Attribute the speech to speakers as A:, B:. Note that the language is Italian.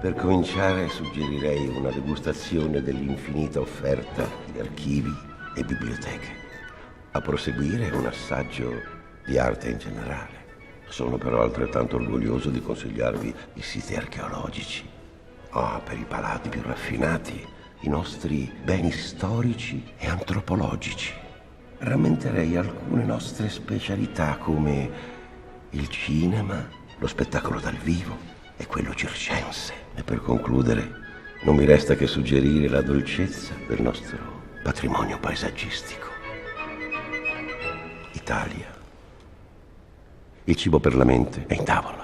A: Per cominciare suggerirei una degustazione dell'infinita offerta di archivi e biblioteche. A proseguire un assaggio di arte in generale. Sono però altrettanto orgoglioso di consigliarvi i siti archeologici. Per i palati più raffinati, i nostri beni storici e antropologici. Rammenterei alcune nostre specialità come il cinema, lo spettacolo dal vivo e quello circense. E per concludere, non mi resta che suggerire la dolcezza del nostro patrimonio paesaggistico. Italia. Il cibo per la mente è in tavola.